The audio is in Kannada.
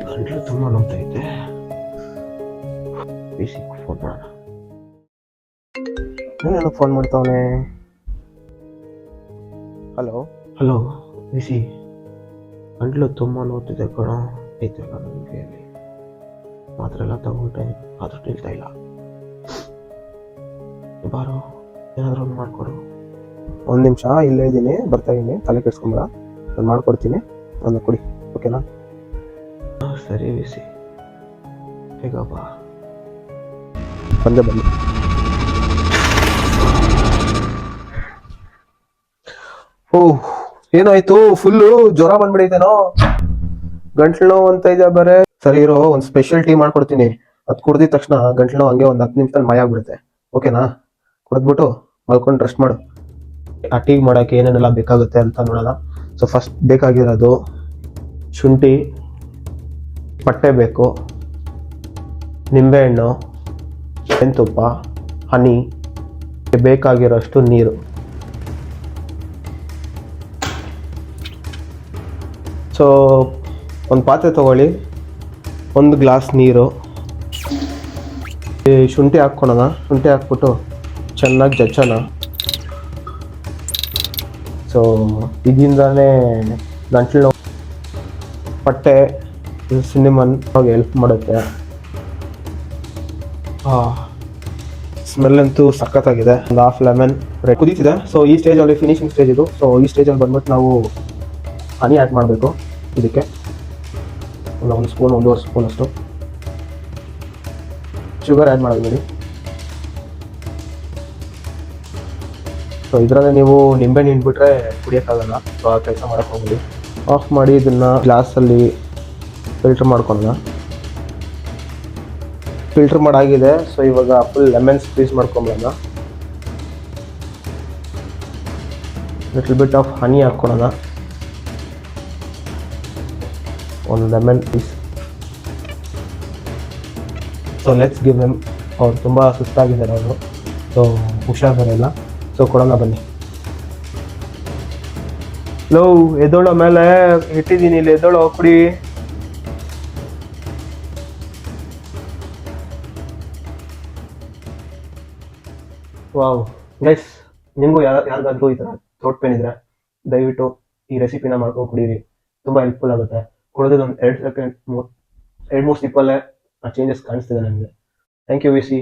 ಗಂಟ್ಲು ತುಂಬ ನೋಡ್ತೈತೆ. ಬೇಸಿಕ್ ಫೋನ್ ಮಾಡೋಣ. ನೀನೇನು ಫೋನ್ ಮಾಡ್ತಾವನೆ? ಹಲೋ ಹಲೋ ಬಿಸಿ. ಗಂಟ್ಲು ತುಂಬ ನೋಡ್ತಿದೆ ಕಣೋ. ಐತಲ್ಲ ನನಗೆ ಮಾತ್ರ ಎಲ್ಲ ತಗೊಂಡೆ, ಆದ್ರೂ ನಿಲ್ತಾ ಇಲ್ಲ. ಬಾರೋ, ಏನಾದರೂ ಒಂದು ಮಾಡಿಕೊಡು. ಒಂದು ನಿಮಿಷ ಇಲ್ಲೇ ಇದ್ದೀನಿ, ಬರ್ತಾ ಇದ್ದೀನಿ. ತಲೆ ಕೆಡ್ಸ್ಕೊಂಬೇಡ, ನಾನು ಮಾಡ್ಕೊಡ್ತೀನಿ. ಒಂದು ಕೊಡಿ, ಓಕೆನಾ? ಸರಿ ಬಿಸಿ, ಹೇಗಪ್ಪ? ಬಂದೆ. ಓಹ್, ಏನಾಯ್ತು? ಫುಲ್ಲು ಜ್ವರ ಬಂದ್ಬಿಡೈತೇನೋ? ಗಂಟ್ಲು ನೋವು ಅಂತ ಇದೆ ಬರೇ. ಸರಿ ಇರೋ, ಒಂದು ಸ್ಪೆಷಲ್ ಟೀ ಮಾಡ್ಕೊಡ್ತೀನಿ. ಅದು ಕುಡ್ದಿದ ತಕ್ಷಣ ಗಂಟ್ಲು ನೋವು ಹಂಗೆ ಒಂದು 10 ನಿಮಿಷದಲ್ಲಿ ಮಾಯ ಆಗ್ಬಿಡುತ್ತೆ, ಓಕೆನಾ? ಕುಡಿದ್ಬಿಟ್ಟು ಮಲ್ಕೊಂಡು ರೆಸ್ಟ್ ಮಾಡು. ಆ ಟೀ ಮಾಡೋಕ್ಕೆ ಏನೇನೆಲ್ಲ ಬೇಕಾಗುತ್ತೆ ಅಂತ ನೋಡೋಣ. ಸೊ ಫಸ್ಟ್ ಬೇಕಾಗಿರೋದು ಶುಂಠಿ, ಪಟ್ಟೆ ಬೇಕು, ನಿಂಬೆಹಣ್ಣು, ಜೇನುತುಪ್ಪ, ಹನಿ, ಬೇಕಾಗಿರೋಷ್ಟು ನೀರು. ಸೊ ಒಂದು ಪಾತ್ರೆ ತೊಗೊಳ್ಳಿ, 1 ಗ್ಲಾಸ್ ನೀರು, ಶುಂಠಿ ಹಾಕ್ಕೊಳೋಣ. ಶುಂಠಿ ಹಾಕ್ಬಿಟ್ಟು ಚೆನ್ನಾಗಿ ಜಜ್ಜೋಣ. ಸೊ ಇದರಿಂದನೇ ಗಂಟ್ಲು ನೋವು, ಪಟ್ಟೆ, ಸಿನಿಮನ್ ಹೋಗಿ ಹೆಲ್ಪ್ ಮಾಡುತ್ತೆ. ಸ್ಮೆಲ್ ಅಂತೂ ಸಖತ್ತಾಗಿದೆ. ಒಂದು ಹಾಫ್ ಲೆಮನ್ ಕುದೀತಿದೆ. ಸೊ ಈ ಸ್ಟೇಜಲ್ಲಿ ಫಿನಿಶಿಂಗ್ ಸ್ಟೇಜ್ ಇದು. ಸೊ ಈ ಸ್ಟೇಜಲ್ಲಿ ಬಂದ್ಬಿಟ್ಟು ನಾವು ಹನಿ ಆ್ಯಡ್ ಮಾಡಬೇಕು. ಇದಕ್ಕೆ ಒಂದು ಸ್ಪೂನ್, 1.5 ಸ್ಪೂನ್ ಅಷ್ಟು ಶುಗರ್ ಆ್ಯಡ್ ಮಾಡೋದು. ಸೊ ಇದರಲ್ಲೇ ನೀವು ನಿಂಬೆಹಣ್ಣು ಹಿಂಡ್ಬಿಟ್ರೆ ಕುಡಿಯೋಕ್ಕಾಗಲ್ಲ. ಸೊ ಆ ಕೆಲಸ ಮಾಡೋಕ್ಕೆ ಹೋಗ್ಬಿಡಿ. ಆಫ್ ಮಾಡಿ ಇದನ್ನು ಗ್ಲಾಸಲ್ಲಿ ಫಿಲ್ಟ್ರ್ ಮಾಡ್ಕೊಳ್ಳೋಣ. ಫಿಲ್ಟ್ರ್ ಮಾಡಾಗಿದೆ. ಸೊ ಇವಾಗ ಫುಲ್ ಲೆಮನ್ ಸ್ಕ್ವೀಸ್ ಮಾಡ್ಕೊಂಬಿಡೋಣ. ಲಿಟಲ್ ಬಿಟ್ ಆಫ್ ಹನಿ ಹಾಕ್ಕೊಳ್ಳೋಣ. 1 lemon piece. So let's give him. ಅವ್ರು ತುಂಬ ಸುಸ್ತಾಗಿದ್ದಾರೆ ಅವರು. ಸೊ ಹುಷಾರಿಲ್ಲ. ಸೊ ಕೊಡೋಣ ಬನ್ನಿ. ಲೋ ಎದೋಳೋ, ಮೇಲೆ ಇಟ್ಟಿದ್ದೀನಿ ಇಲ್ಲಿ, ಎದೋಳೋ, ಕುಡಿ. ವಾವ್ ಗೈಸ್, ನಿಮಗೂ ಯಾರಿಗಾದ್ರೂ ಈ ಥರ ಥ್ರೋಟ್ ಪೇನ್ ಇದ್ರೆ ದಯವಿಟ್ಟು ಈ ರೆಸಿಪಿನ ಮಾಡ್ಕೊಂಡು ಕುಡೀರಿ. ತುಂಬ ಹೆಲ್ಪ್ಫುಲ್ ಆಗುತ್ತೆ. ಕುಡಿದ್ರೆ ಒಂದು 2 ಸೆಕೆಂಡ್, 2-3 ಸಿಪ್ಪಲ್ಲೇ ಆ ಚೇಂಜಸ್ ಕಾಣಿಸ್ತಿದೆ ನನಗೆ. Thank you V C.